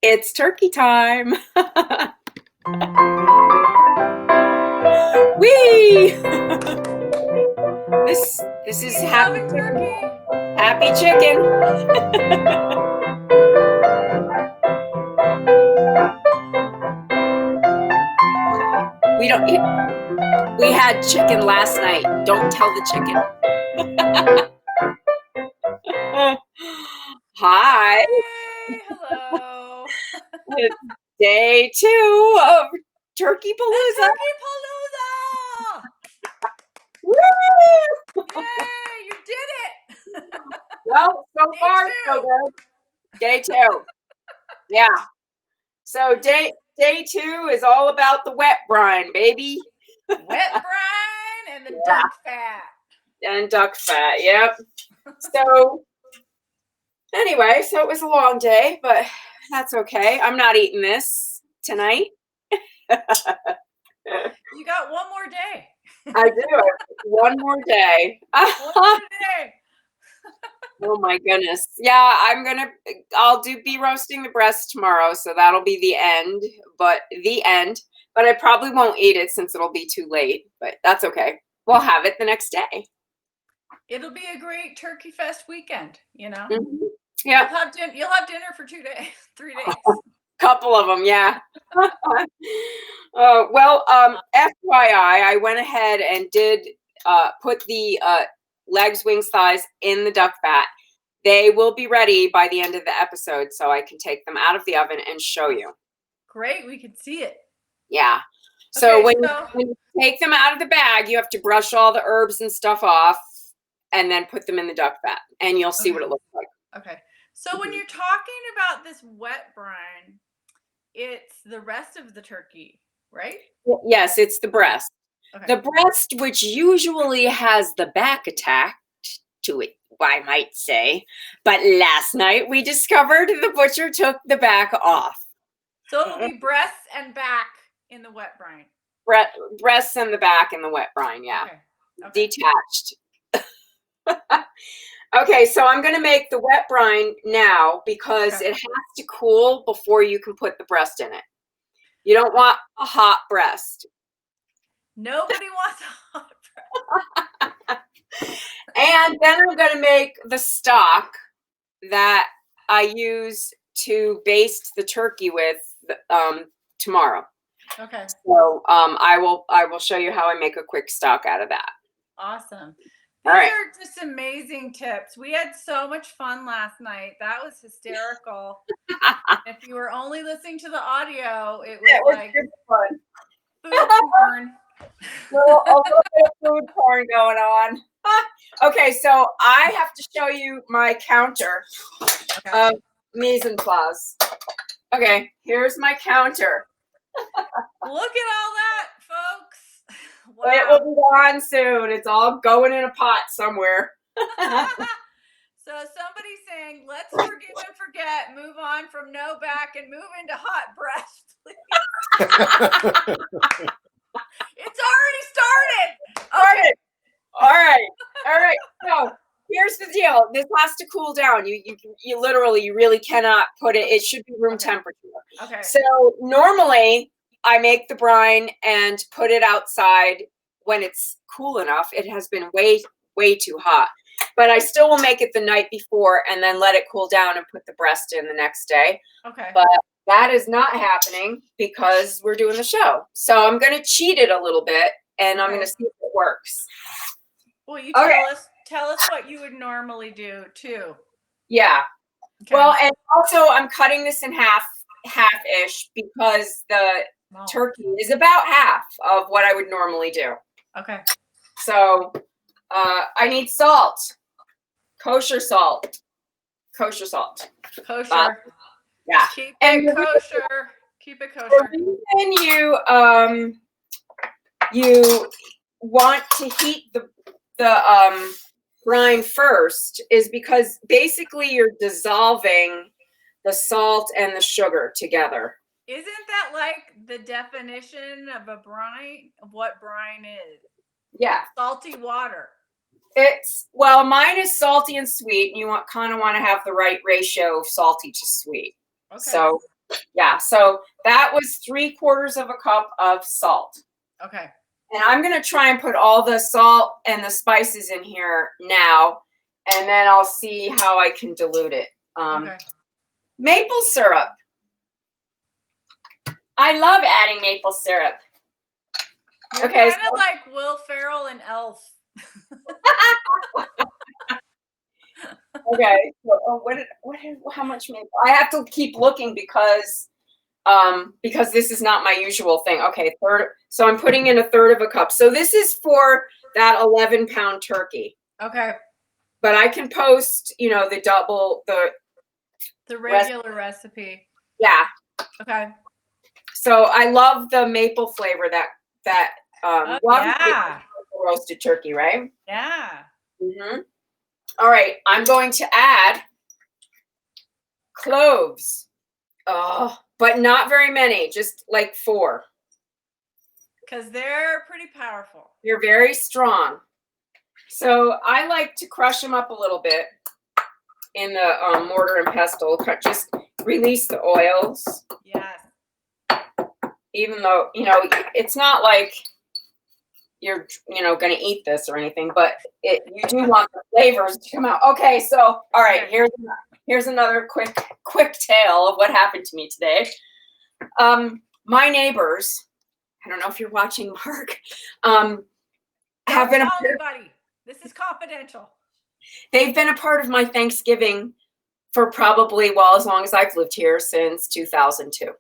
It's turkey time. Whee! This is happy turkey. Happy chicken. We had chicken last night. Don't tell the chicken. Hi. Hey, hello. It's day 2 of Turkey Palooza. Turkey Palooza! Woo! Yay, you did it! Well, so Day far, 2. so good. Day 2. Yeah. So day 2 is all about the wet brine, baby. Wet brine and the duck fat. And duck fat, yep. So anyway, so it was a long day, but that's okay. I'm not eating this tonight. You got one more day. I do. One more day. One more day. Oh my goodness. Yeah, I'll be roasting the breast tomorrow, so that'll be the end. But I probably won't eat it since it'll be too late, but that's okay. We'll have it the next day. It'll be a great Turkey Fest weekend, you know? Mm-hmm. Yeah. You'll have dinner for 2 days, 3 days. Couple of them, yeah. FYI, I went ahead and did put the legs, wings, thighs in the duck fat. They will be ready by the end of the episode, so I can take them out of the oven and show you. Great, we can see it. Yeah. So when you take them out of the bag, you have to brush all the herbs and stuff off and then put them in the duck fat, and you'll see what it looks like. Okay. So when you're talking about this wet brine, it's the rest of the turkey, right? Yes, it's the breast. Okay. The breast, which usually has the back attached to it, I might say. But last night we discovered the butcher took the back off. So it'll be breasts and back in the wet brine. Breasts and the back in the wet brine, yeah. Okay. Detached. Okay, so I'm going to make the wet brine now because it has to cool before you can put the breast in it. You don't want a hot breast. Nobody wants a hot breast. And then I'm going to make the stock that I use to baste the turkey with tomorrow. Okay. So I will show you how I make a quick stock out of that. Awesome. These are just amazing tips. We had so much fun last night. That was hysterical. If you were only listening to the audio, it was like fun. Food porn. A little bit of food porn going on. Okay, so I have to show you my counter of mise en place. Okay, here's my counter. Look at all that, folks. Wow. It will be gone soon. It's all going in a pot somewhere. So somebody's saying, let's forgive and forget, move on from no back and move into hot breast, please. It's already started. Okay. All right. So here's the deal. This has to cool down. You literally, you really cannot put it. It should be room temperature. Okay. So normally I make the brine and put it outside when it's cool enough. It has been way too hot, but I still will make it the night before and then let it cool down and put the breast in the next day. Okay. But that is not happening because we're doing the show. So I'm going to cheat it a little bit and I'm going to see if it works. Well, you tell us what you would normally do too. Yeah. Okay. Well, and also I'm cutting this in half-ish because the turkey is about half of what I would normally do. Okay. So I need salt, kosher salt. Kosher. Yeah. Keep it kosher. Keep it kosher. The reason you want to heat the brine first is because basically you're dissolving the salt and the sugar together. Isn't that like the definition of a brine, of what brine is? Yeah. Salty water. Mine is salty and sweet, and you kind of want to have the right ratio of salty to sweet. Okay. So Yeah, so that was 3/4 of a cup of salt. Okay. And I'm going to try and put all the salt and the spices in here now, and then I'll see how I can dilute it. Okay. Maple syrup. I love adding maple syrup. You're Okay. kind of like Will Ferrell and Elf. Okay. So, how much maple? I have to keep looking because this is not my usual thing. Okay, so I'm putting in 1/3 of a cup. So this is for that 11-pound turkey. Okay. But I can post, the double, the regular recipe. Yeah. Okay. So I love the maple flavor that roasted turkey, right? Yeah. Mm-hmm. All right, I'm going to add cloves. Oh, but not very many, just like 4. Because they're pretty powerful. They're very strong. So I like to crush them up a little bit in the mortar and pestle. Just release the oils. Yes. Even though, it's not like you're, going to eat this or anything, but you do want the flavors to come out. Okay, so, all right, here's another quick tale of what happened to me today. My neighbors, I don't know if you're watching, Mark, have been anybody. This is confidential. They've been a part of my Thanksgiving for probably, as long as I've lived here, since 2002.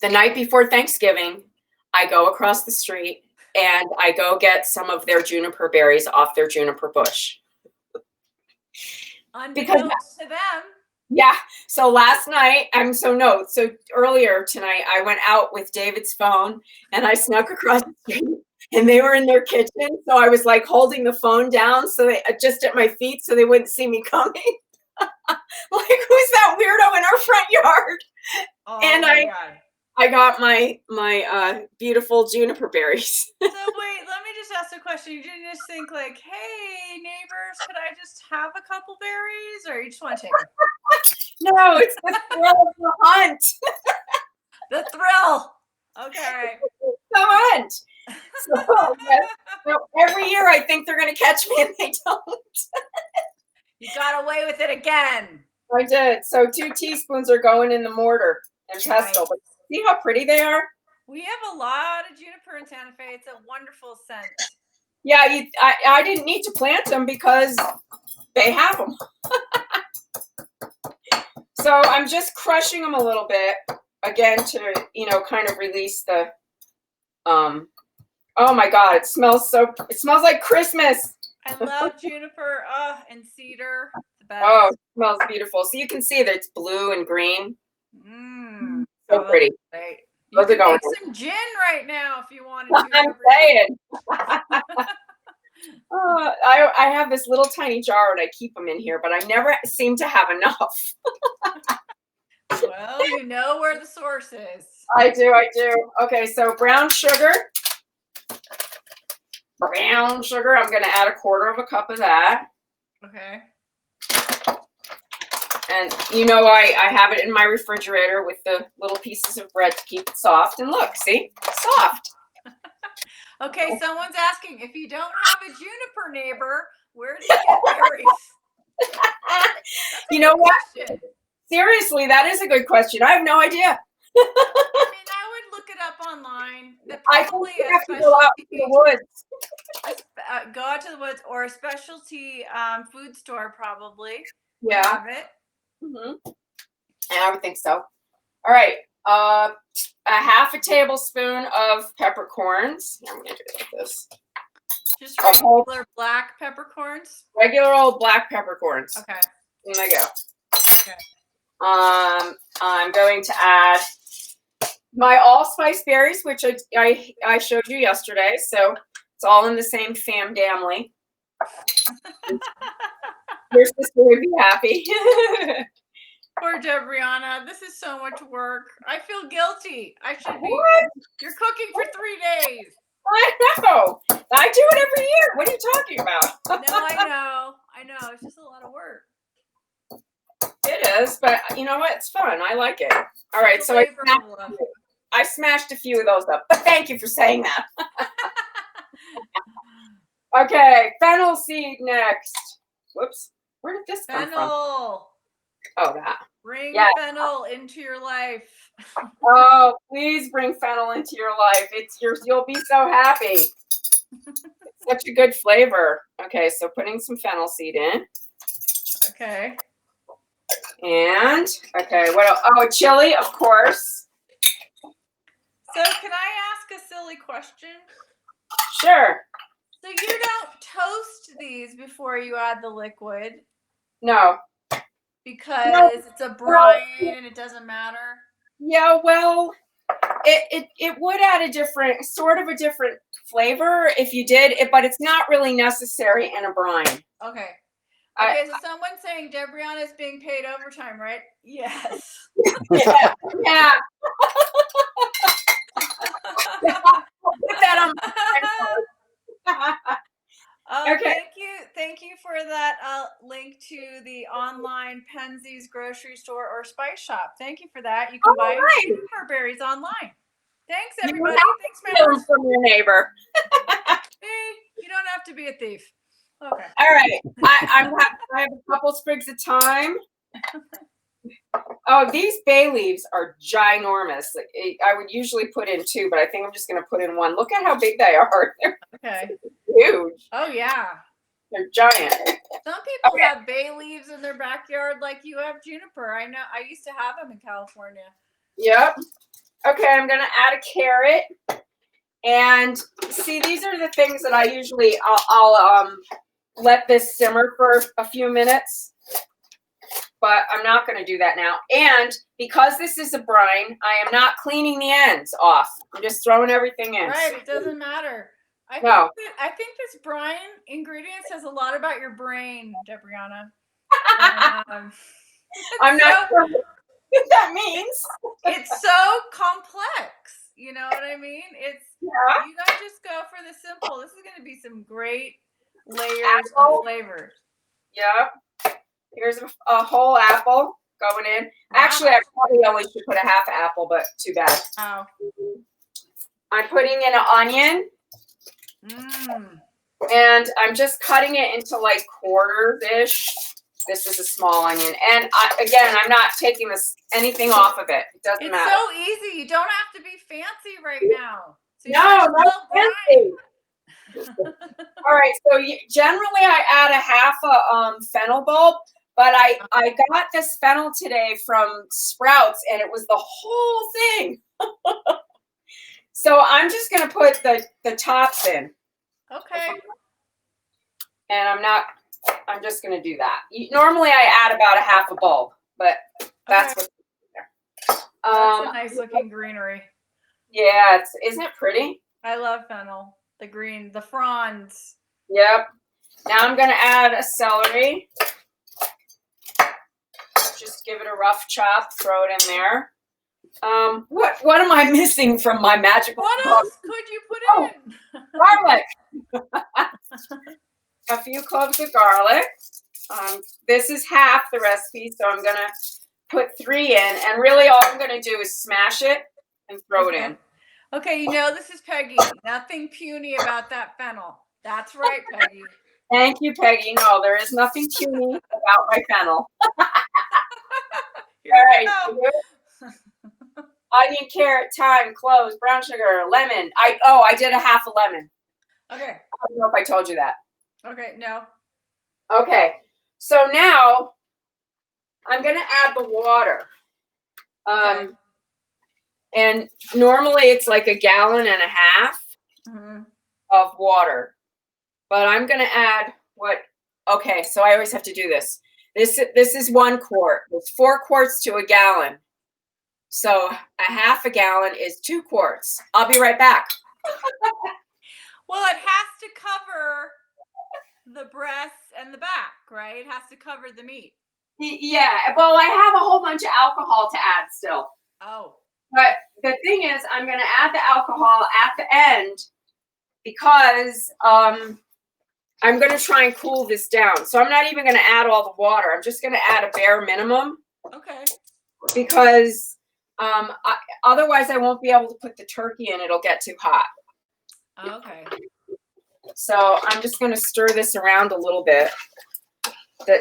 The night before Thanksgiving, I go across the street and I go get some of their juniper berries off their juniper bush. Unbeknownst to them. Yeah. So last night, so earlier tonight, I went out with David's phone and I snuck across the street and they were in their kitchen. So I was like holding the phone down just at my feet so they wouldn't see me coming. Like, who's that weirdo in our front yard? Oh, and my God. I got my beautiful juniper berries. So wait, let me just ask a question. You didn't just think like, hey, neighbors, could I just have a couple berries? Or you just want to take them? No, it's the thrill of the hunt. The thrill. Okay. The hunt. So every year I think they're going to catch me and they don't. You got away with it again. I did. So 2 teaspoons are going in the mortar and pestle. Nice. See how pretty they are? We have a lot of juniper in Santa Fe. It's a wonderful scent. Yeah, I didn't need to plant them because they have them. So I'm just crushing them a little bit again to, kind of release the, oh my God, it smells like Christmas. I love juniper and cedar. The best. Oh, it smells beautiful. So you can see that it's blue and green. So pretty. Great. You can make some gin right now if you wanted to. I'm saying. I have this little tiny jar and I keep them in here, but I never seem to have enough. Well, you know where the source is. I do. Okay, so brown sugar. I'm going to add 1/4 of a cup of that. Okay. And I have it in my refrigerator with the little pieces of bread to keep it soft. And look, see? Soft. Okay, someone's asking, if you don't have a juniper neighbor, where do you get berries? You know what? Seriously, that is a good question. I have no idea. I mean, I would look it up online. I think you have to go out to the woods. Go out to the woods or a specialty food store probably. Yeah. Have it. Mm-hmm. I would think so. All right. A 1/2 tablespoon of peppercorns. I'm going to do it like this. Just regular black peppercorns? Regular old black peppercorns. Okay. There they go. Okay. I'm going to add my allspice berries, which I showed you yesterday. So it's all in the same family. Your sister would be happy. Poor Debriana. This is so much work. I feel guilty. I should be. What? You're cooking for 3 days. I know. I do it every year. What are you talking about? No, I know. It's just a lot of work. It is, but you know what? It's fun. I like it. All right, so I smashed a few of those up, but thank you for saying that. Okay, fennel seed next. Whoops. Where did this come from? Fennel. Oh, that. Bring fennel into your life. Oh, please bring fennel into your life. It's yours. You'll be so happy. It's such a good flavor. Okay, so putting some fennel seed in. Okay. And okay, what else? Oh, chili, of course. So can I ask a silly question? Sure. So you don't toast these before you add the liquid? No. Because it's a brine and it doesn't matter? Yeah, well, it would add a different flavor if you did it, but it's not really necessary in a brine. Okay. Okay, so someone's saying Debriana's being paid overtime, right? Yes. Yeah. Yeah. Put that on. Okay. Thank you for that link to the online Penzies grocery store or spice shop. Thank you for that. You can buy juniper berries online. Thanks, everybody. Thanks, members. From your neighbor. Hey, you don't have to be a thief. Okay. All right. I have a couple sprigs of thyme. Oh, these bay leaves are ginormous. I would usually put in 2, but I think I'm just going to put in 1. Look at how big they are. They're huge. Oh, yeah. They're giant. Some people have bay leaves in their backyard like you have juniper. I know. I used to have them in California. Yep. Okay, I'm going to add a carrot. And see, these are the things that I usually, I'll let this simmer for a few minutes. But I'm not going to do that now. And because this is a brine, I am not cleaning the ends off. I'm just throwing everything in. Right, it doesn't matter. I think this brine ingredient says a lot about your brain, Debriana. I'm not sure what that means. It's so complex. You know what I mean? You gotta just go for the simple. This is going to be some great layers of flavors. Yep. Here's a whole apple going in. Wow. Actually, I probably only should put a half apple, but too bad. Oh. I'm putting in an onion. And I'm just cutting it into like quarters-ish. This is a small onion. And again, I'm not taking anything off of it. It doesn't matter. It's so easy. You don't have to be fancy right now. So no, not fancy. All right, so generally I add a half a fennel bulb, but I got this fennel today from Sprouts, and it was the whole thing. So I'm just going to put the tops in. Okay. And I'm just going to do that. Normally I add about a half a bulb, but that's what's there. That's a nice looking greenery. Yeah, isn't it pretty? I love fennel. The green, the fronds. Yep. Now I'm going to add a celery. Just give it a rough chop. Throw it in there. What am I missing from my magical? What else could you put in? Garlic. A few cloves of garlic. This is half the recipe, so I'm going to put 3 in. And really all I'm going to do is smash it and throw it in. Okay, you know this is Peggy. Nothing puny about that fennel. That's right, Peggy. Thank you, Peggy. No, there is nothing puny about my fennel. All right. Onion, carrot, thyme, cloves, brown sugar, lemon. I did a half a lemon. Okay. I don't know if I told you that. Okay, no. Okay. So now I'm going to add the water. Okay. And normally it's like 1.5 gallons of water. But I'm going to add okay, so I always have to do this. This is 1 quart. It's 4 quarts to 1 gallon. So a half a gallon is 2 quarts. I'll be right back. Well, it has to cover the breasts and the back, right? It has to cover the meat. Yeah. Well, I have a whole bunch of alcohol to add still. Oh. But the thing is, I'm going to add the alcohol at the end because I'm going to try and cool this down. So I'm not even going to add all the water. I'm just going to add a bare minimum. Okay. Because otherwise I won't be able to put the turkey in. It'll get too hot. Okay. So I'm just going to stir this around a little bit. That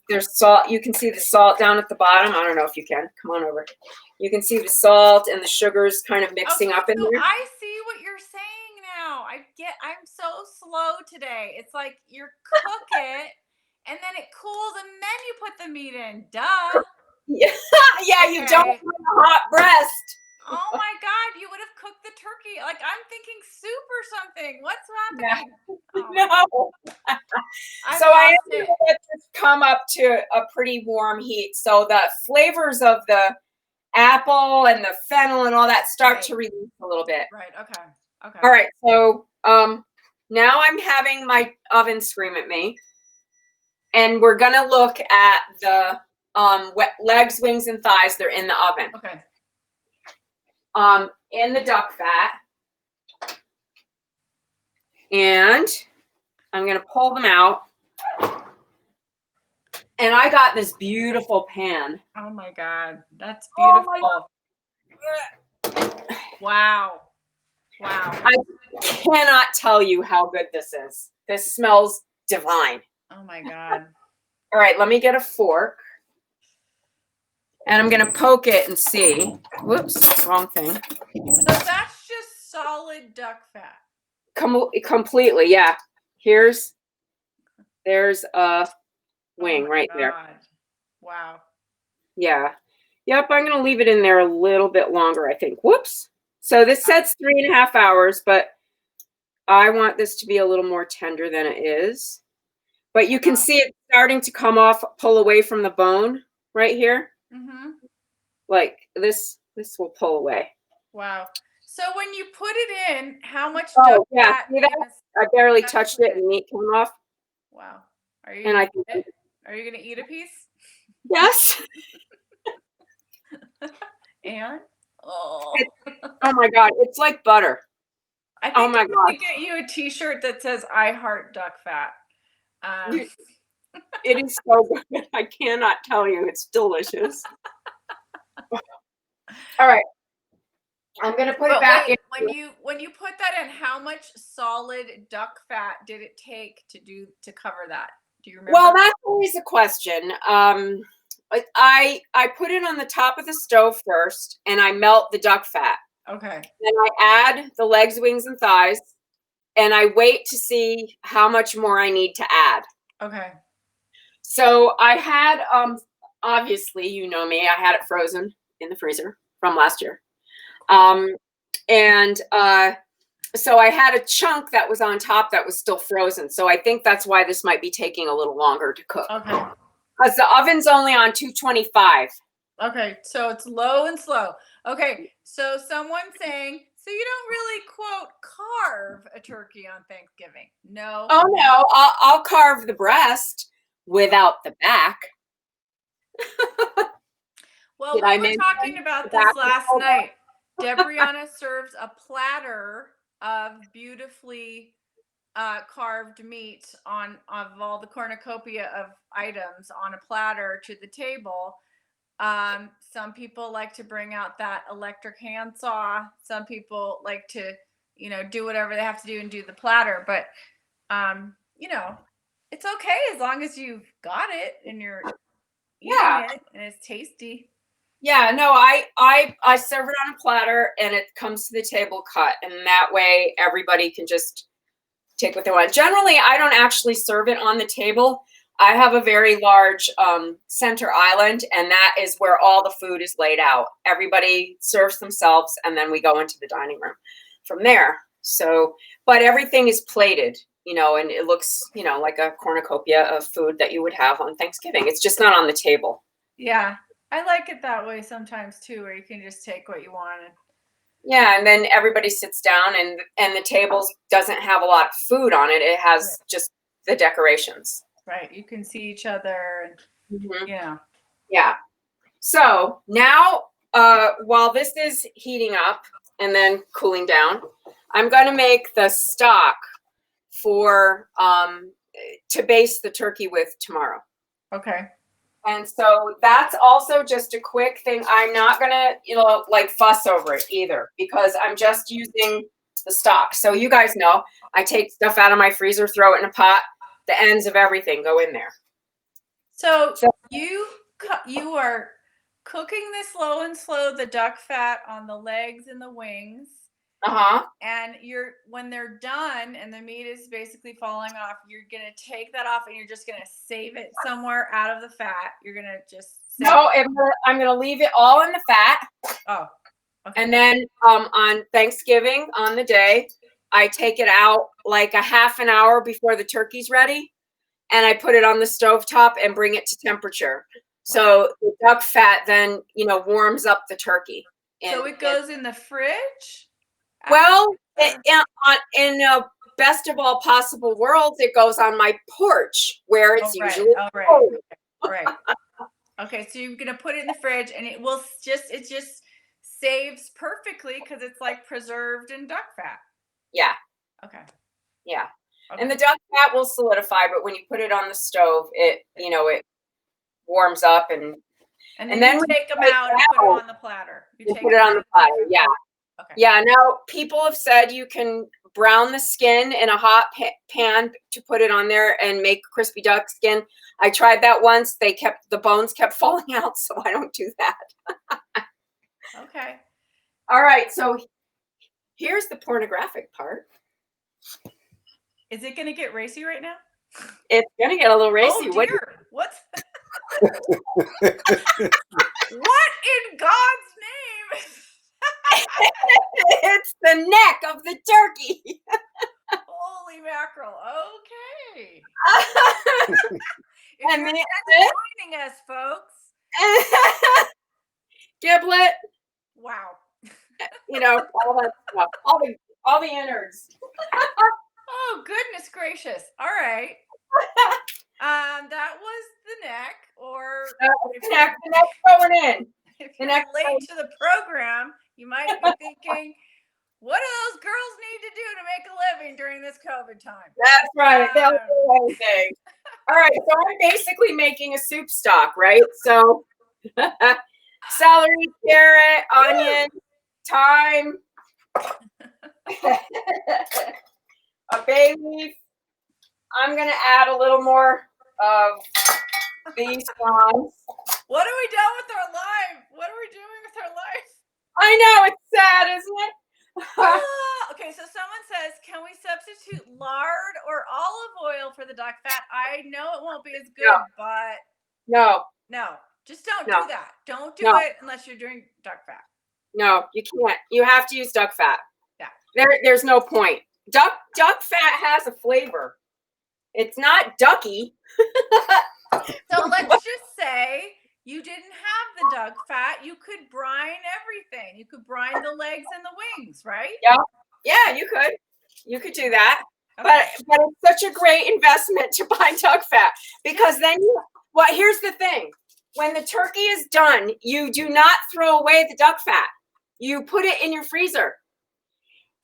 there's salt. You can see the salt down at the bottom. I don't know if you can. Come on over. You can see the salt and the sugars kind of mixing up in there. I see what you're saying now. I'm so slow today. It's like you cook it and then it cools and then you put the meat in. Duh. Yeah, yeah, okay. You don't want a hot breast. Oh my God, you would have cooked the turkey. Like I'm thinking soup or something. What's happening? Yeah. Oh, no. So I am going to let this come up to a pretty warm heat. So the flavors of the apple and the fennel and all that start to release a little bit. Right. Okay. Okay. All right. So now I'm having my oven scream at me. And we're going to look at the legs, wings, and thighs. They're in the oven. Okay. In the duck fat. And I'm going to pull them out. And I got this beautiful pan. Oh my God. That's beautiful. Wow. Wow. I cannot tell you how good this is. This smells divine. Oh my God. All right, let me get a fork. And I'm going to poke it and see. Whoops, wrong thing. So that's just solid duck fat. Completely, yeah. There's a wing right there. Wow. Yeah. Yep, I'm going to leave it in there a little bit longer, I think. Whoops. So this says 3.5 hours, but I want this to be a little more tender than it is. But you can see it starting to come off, pull away from the bone right here. Mm-hmm. Like this will pull away. Wow. So when you put it in, how much duck fat? See that? I barely touched it and meat came off. Wow. Are you gonna eat a piece? Yes. And oh my God, it's like butter. I think I'm gonna get you a T-shirt that says "I heart duck fat." It is so good. I cannot tell you. It's delicious. All right. I'm going to put it back in. When you put that in, how much solid duck fat did it take to cover that? Do you remember? Well, that's always a question. I put it on the top of the stove first and I melt the duck fat. Okay. Then I add the legs, wings, and thighs, and I wait to see how much more I need to add. Okay. So I had, obviously, you know me, I had it frozen in the freezer from last year. So I had a chunk that was on top that was still frozen. So I think that's why this might be taking a little longer to cook. Okay. Because the oven's only on 225. Okay, so it's low and slow. Okay, so someone's saying, so you don't really, quote, carve a turkey on Thanksgiving? No. Oh, no. I'll carve the breast without the back. Well, we were talking about this last night. Debriana serves a platter of beautifully carved meat of all the cornucopia of items on a platter to the table. Some people like to bring out that electric handsaw. Some people like to, do whatever they have to do and do the platter. But, it's okay as long as you've got it and you're eating it and it's tasty. Yeah, no, I serve it on a platter and it comes to the table cut. And that way everybody can just take what they want. Generally, I don't actually serve it on the table. I have a very large center island, and that is where all the food is laid out. Everybody serves themselves, and then we go into the dining room from there. So, but everything is plated, and it looks, like a cornucopia of food that you would have on Thanksgiving. It's just not on the table. Yeah, I like it that way sometimes too, where you can just take what you want. Yeah, and then everybody sits down, and the table doesn't have a lot of food on it. It has just the decorations. Right. You can see each other. And, Yeah. So now, while this is heating up and then cooling down, I'm going to make the stock for to baste the turkey with tomorrow. Okay. And so that's also just a quick thing. I'm not gonna, like fuss over it either because I'm just using the stock. So you guys know, I take stuff out of my freezer, throw it in a pot. The ends of everything go in there. So you are cooking this low and slow, the duck fat on the legs and the wings. And when they're done and the meat is basically falling off, you're gonna take that off and you're just gonna save it somewhere out of the fat. You're gonna just I'm gonna leave it all in the fat. Oh. Okay. And then on Thanksgiving, on the day, I take it out like a half an hour before the turkey's ready, and I put it on the stovetop and bring it to temperature. So the duck fat then, warms up the turkey. So it goes in the fridge? Well, in a best of all possible worlds, it goes on my porch where it's usually cold. Right. Okay, so you're gonna put it in the fridge, and it just saves perfectly because it's like preserved in duck fat. Yeah. Okay. Yeah. Okay. And the duck fat will solidify, but when you put it on the stove, it warms up and then you take them out and put them on the platter. You put it on the platter. Yeah. Okay. Yeah. Now people have said you can brown the skin in a hot pan to put it on there and make crispy duck skin. I tried that once. The bones kept falling out, so I don't do that. Okay. All right. So here's the pornographic part. Is it going to get racy right now? It's going to get a little racy. Oh, dear. What in God's name? It's the neck of the turkey. Holy mackerel. Okay. And you're joining us, folks. Giblet. Wow. All that stuff. All the innards. Oh, goodness gracious. All right. That was the neck, or the neck going in. If you're late to the program, you might be thinking, what do those girls need to do to make a living during this COVID time? That's right. They'll do anything. All right. So I'm basically making a soup stock, right? So celery, carrot, onion, thyme, a bay leaf. I'm going to add a little more of these prawns. What are we doing with our life? What are we doing with our life? I know, it's sad, isn't it? Okay, so someone says, can we substitute lard or olive oil for the duck fat? I know it won't be as good, but no, just don't do that. Don't do it unless you're doing duck fat. No, you can't. You have to use duck fat. Yeah. There's no point. Duck fat has a flavor. It's not ducky. So let's just say you didn't have the duck fat. You could brine everything. You could brine the legs and the wings, right? Yeah, you could. You could do that. Okay. But it's such a great investment to buy duck fat because then here's the thing. When the turkey is done, you do not throw away the duck fat. You put it in your freezer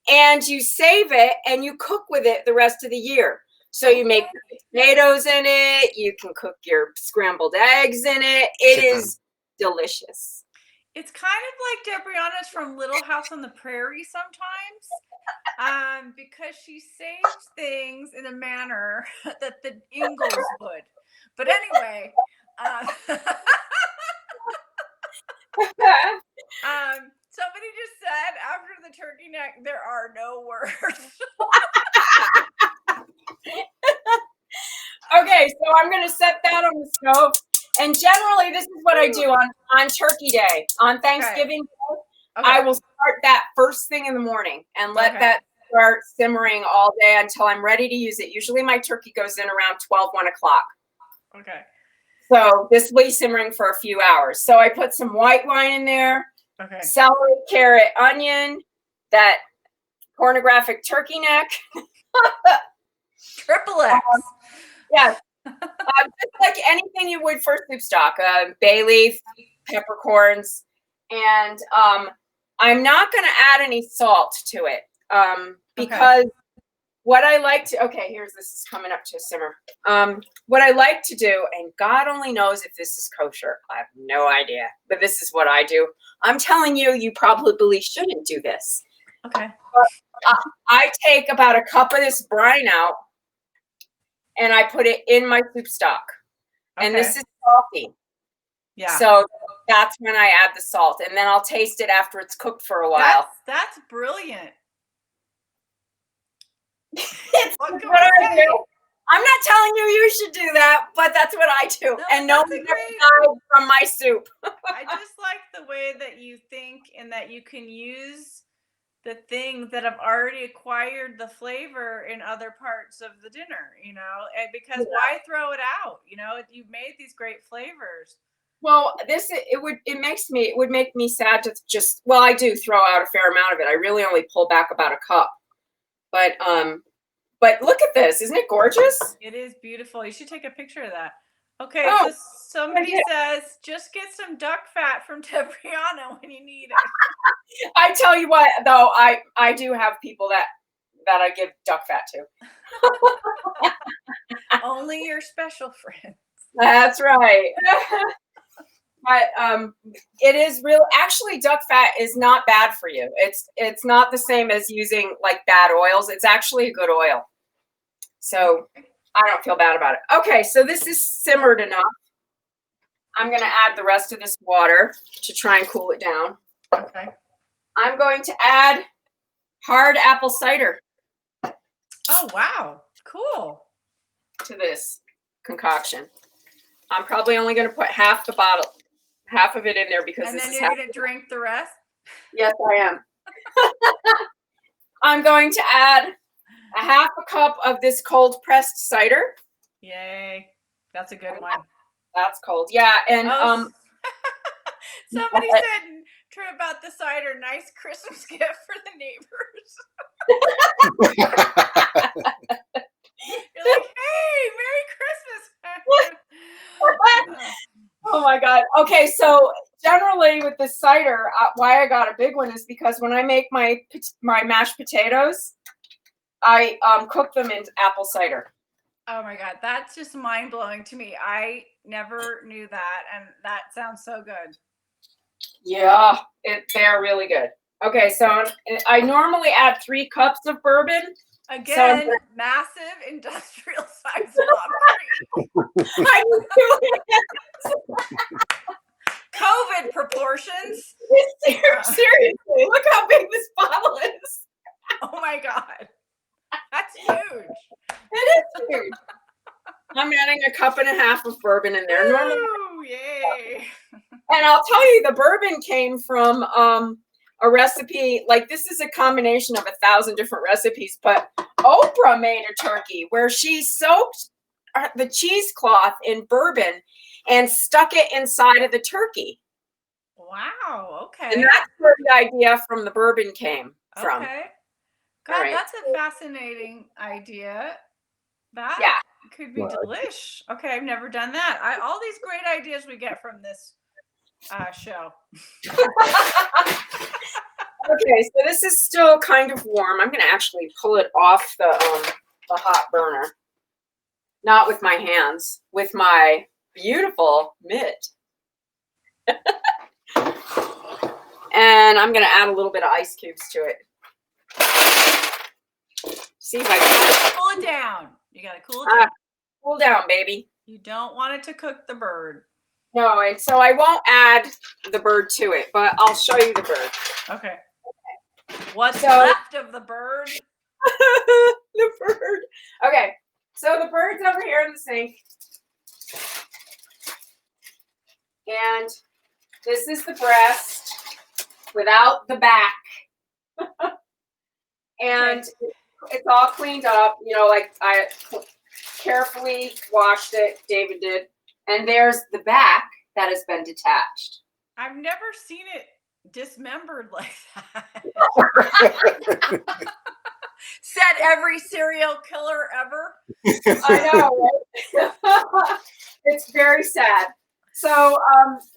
and you save it and you cook with it the rest of the year. So you make tomatoes in it. You can cook your scrambled eggs in it. It is delicious. It's kind of like Debriana's from Little House on the Prairie sometimes, because she saves things in a manner that the Ingalls would. But anyway, somebody just said after the turkey neck, there are no words. Okay, so I'm going to set that on the stove. And generally, this is what I do on Turkey Day. On Thanksgiving Day, I will start that first thing in the morning and let that start simmering all day until I'm ready to use it. Usually my turkey goes in around 1 o'clock. Okay. So this will be simmering for a few hours. So I put some white wine in there, celery, carrot, onion, that pornographic turkey neck. Triple X. Yes. Just like anything you would for soup stock, bay leaf, peppercorns, and I'm not going to add any salt to it because what I like to, okay, this is coming up to a simmer. What I like to do, and God only knows if this is kosher. I have no idea, but this is what I do. I'm telling you, you probably shouldn't do this. Okay. But I take about a cup of this brine out and I put it in my soup stock. Okay. And this is salty. Yeah. So that's when I add the salt, and then I'll taste it after it's cooked for a while. That's brilliant. It's what I do. I'm not telling you should do that, but that's what I do. No, and no one ever died from my soup. I just like the way that you think and that you can use the things that have already acquired the flavor in other parts of the dinner, because why throw it out? You've made these great flavors. Well, it would make me sad to just, well, I do throw out a fair amount of it. I really only pull back about a cup. But look at this. Isn't it gorgeous? It is beautiful. You should take a picture of that. Okay, so somebody says, just get some duck fat from Tebriano when you need it. I tell you what, though, I do have people that I give duck fat to. Only your special friends. That's right. But it is real. Actually, duck fat is not bad for you. It's not the same as using like bad oils. It's actually a good oil. So I don't feel bad about it. Okay, so this is simmered enough. I'm going to add the rest of this water to try and cool it down. Okay. I'm going to add hard apple cider. Oh, wow. Cool. To this concoction. I'm probably only going to put half the bottle, half of it in there because this is. And then you're going to drink the rest? Yes, I am. I'm going to add a half a cup of this cold pressed cider. Yay. That's a good one. That's cold. Yeah. And somebody said true about the cider, nice Christmas gift for the neighbors. You're like, hey, Merry Christmas. Oh my God. Okay, so generally with the cider, why I got a big one is because when I make my mashed potatoes, I cook them in apple cider. Oh my God, that's just mind blowing to me. I never knew that, and that sounds so good. Yeah, they're really good. Okay, so I normally add 3 cups of bourbon. Again, so massive industrial size laundry. I'm doing it. COVID proportions. Seriously, look how big this bottle is. Oh my God. That's huge. It is huge. I'm adding a cup and a half of bourbon in there. Normally, yay. And I'll tell you, the bourbon came from a recipe, like this is a combination of 1,000 different recipes, but Oprah made a turkey where she soaked the cheesecloth in bourbon and stuck it inside of the turkey. Wow, okay. And that's where the idea from the bourbon came from. Okay. God, that's a fascinating idea. That could be delish. Okay, I've never done that. All these great ideas we get from this show. Okay, so this is still kind of warm. I'm going to actually pull it off the hot burner. Not with my hands, with my beautiful mitt. And I'm going to add a little bit of ice cubes to it. See if I can cool it down. You got to cool it down. Cool down, baby. You don't want it to cook the bird. No, and so I won't add the bird to it, but I'll show you the bird. Okay. What's left of the bird? The bird. Okay, so the bird's over here in the sink. And this is the breast without the back. And it's all cleaned up, like I carefully washed it, David did. And there's the back that has been detached. I've never seen it dismembered like that. Said every serial killer ever. I know, right? It's very sad. So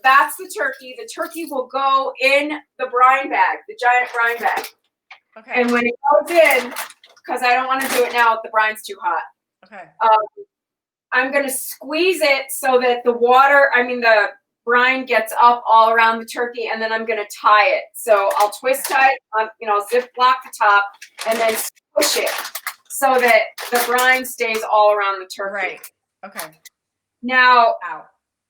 that's the turkey. The turkey will go in the brine bag, the giant brine bag. Okay. And when it goes in, because I don't want to do it now if the brine's too hot. Okay. I'm going to squeeze it so that the brine gets up all around the turkey, and then I'm going to tie it. So I'll twist tie it, zip block the top, and then push it so that the brine stays all around the turkey. Right. Okay. Now, Ow.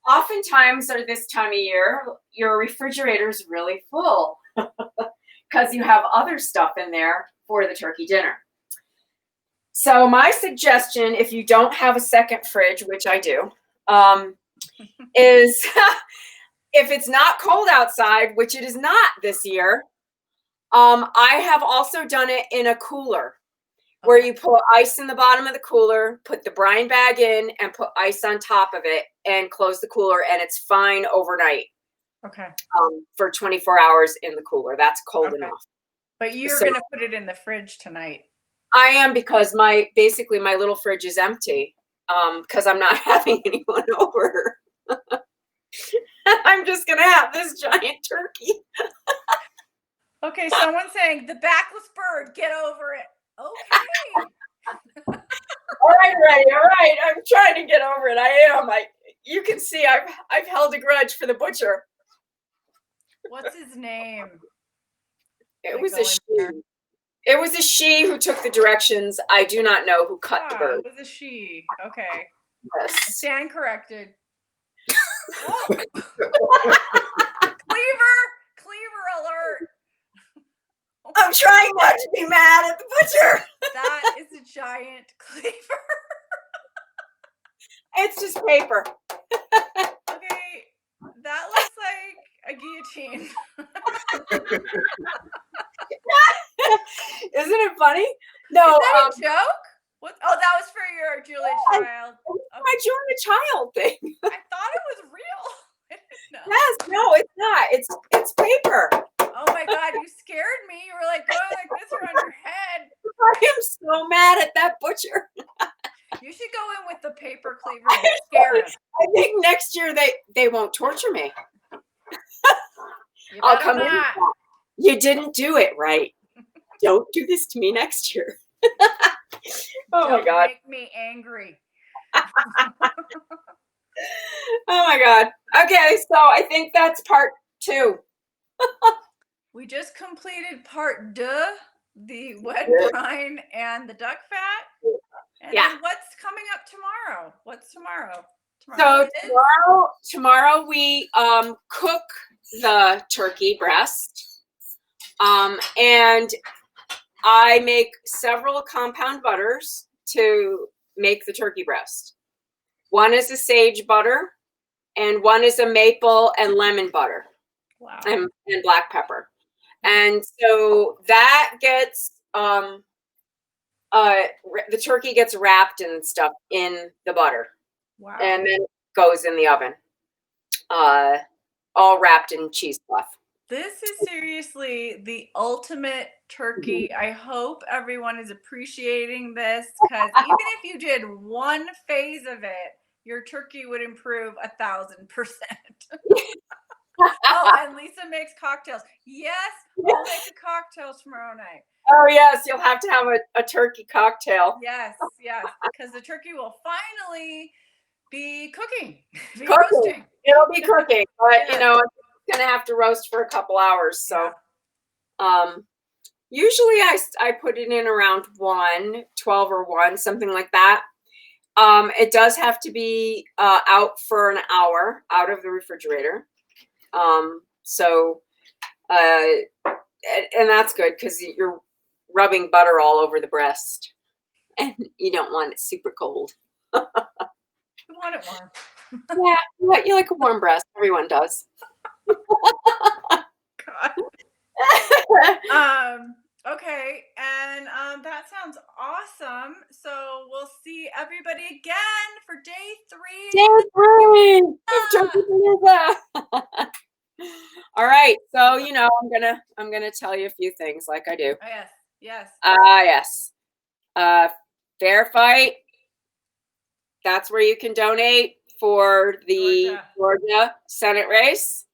Oftentimes, or this time of year, your refrigerator's really full because you have other stuff in there for the turkey dinner. So my suggestion, if you don't have a second fridge, which I do, is if it's not cold outside, which it is not this year, I have also done it in a cooler where you put ice in the bottom of the cooler, put the brine bag in, and put ice on top of it, and close the cooler, and it's fine overnight. Okay. For 24 hours in the cooler. That's cold enough. But you're going to put it in the fridge tonight. I am, because my little fridge is empty because I'm not having anyone over. I'm just going to have this giant turkey. Okay, someone's saying, the backless bird, get over it. Okay. All right, Reddy. All right. I'm trying to get over it. I am. You can see I've held a grudge for the butcher. What's his name? It was a she. It was a she who took the directions. I do not know who cut the bird. It was a she. Okay. Yes. Stand corrected. Oh. Cleaver alert. I'm trying not to be mad at the butcher. That is a giant cleaver. It's just paper. Okay, that looks like a guillotine. Isn't it funny? No. Is that a joke? What? Oh, that was for your Julia Child. My Julia Child thing. I thought it was real. No. Yes, no, it's not. It's paper. Oh my God, you scared me. You were like going like this around your head. I am so mad at that butcher. You should go in with the paper cleaver and scare him. I think next year they won't torture me. I'll come in. You didn't do it right. Don't do this to me next year. Oh my God. Make me angry. Oh my God. Okay, so I think that's part 2. We just completed part 2, the wet brine and the duck fat. And then what's coming up tomorrow? What's tomorrow? Tomorrow we cook the turkey breast. And I make several compound butters to make the turkey breast. One is a sage butter, and one is a maple and lemon butter. Wow. And black pepper. And so that gets the turkey gets wrapped and stuff in the butter. Wow. And then goes in the oven. All wrapped in cheesecloth. This is seriously the ultimate turkey. I hope everyone is appreciating this, because even if you did one phase of it, your turkey would improve 1,000%. Oh, and Lisa makes cocktails. Yes, I'll make the cocktails tomorrow night. Oh, yes, you'll have to have a turkey cocktail. Yes, because the turkey will finally be cooking. Roasting. It'll be cooking, but it's going to have to roast for a couple hours. So usually I put it in around 12 or 1, something like that. It does have to be out for an hour out of the refrigerator. And that's good because you're rubbing butter all over the breast and you don't want it super cold. You want it warm. Yeah, you like a warm breast. Everyone does. God. Okay, and that sounds awesome. So we'll see everybody again for day 3. All right, so I'm gonna tell you a few things like I do. Oh, yes. Yes. Fair Fight. That's where you can donate for the Georgia Senate race.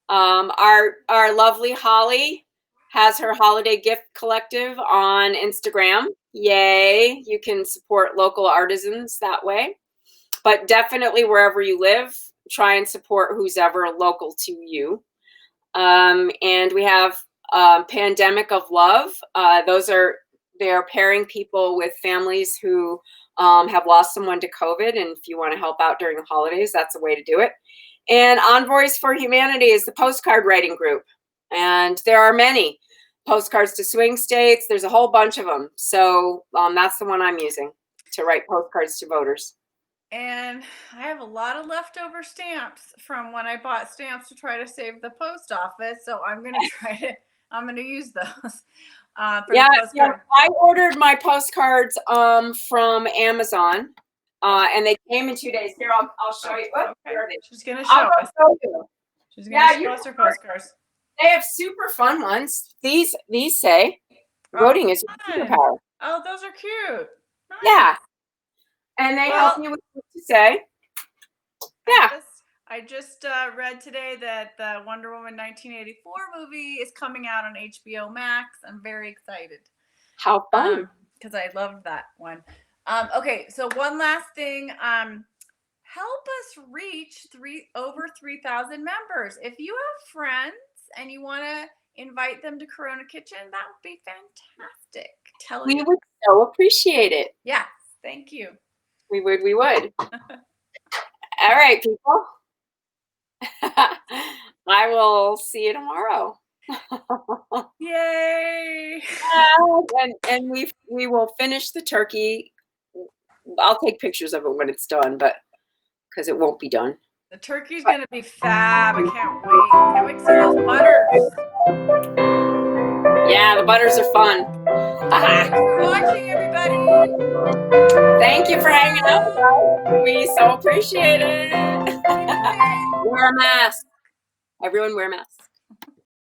Our lovely Holly has her holiday gift collective on Instagram. Yay. You can support local artisans that way. But definitely wherever you live, try and support who's ever local to you. And we have Pandemic of Love. They're pairing people with families who have lost someone to COVID. And if you want to help out during the holidays, that's a way to do it. And Envoys For Humanity is the postcard writing group. And there are many postcards to swing states. There's a whole bunch of them. So that's the one I'm using to write postcards to voters. And I have a lot of leftover stamps from when I bought stamps to try to save the post office. So I'm going to use those. Yeah, I ordered my postcards from Amazon, and they came in 2 days. Here, I'll show you. Oh, okay. She's going to show us. She's going to show us her postcards. They have super fun ones. These say, voting is your superpower. Oh, those are cute. Nice. Yeah. And they help you with what to say. Yeah. I just read today that the Wonder Woman 1984 movie is coming out on HBO Max. I'm very excited. How fun. Because I loved that one. Okay, so one last thing. Help us reach over 3,000 members. If you have friends and you want to invite them to Corona Kitchen, that would be fantastic. We would so appreciate it. Yes, thank you. We would. All right, people. I will see you tomorrow. Yay! And we will finish the turkey. I'll take pictures of it when it's done, but because it won't be done. The turkey's gonna be fab. I can't wait. Can't wait to see those butters. Yeah, the butters are fun. Thanks for watching, everybody. Thank you for hanging out with us. We so appreciate it. Wear a mask. Everyone wear masks.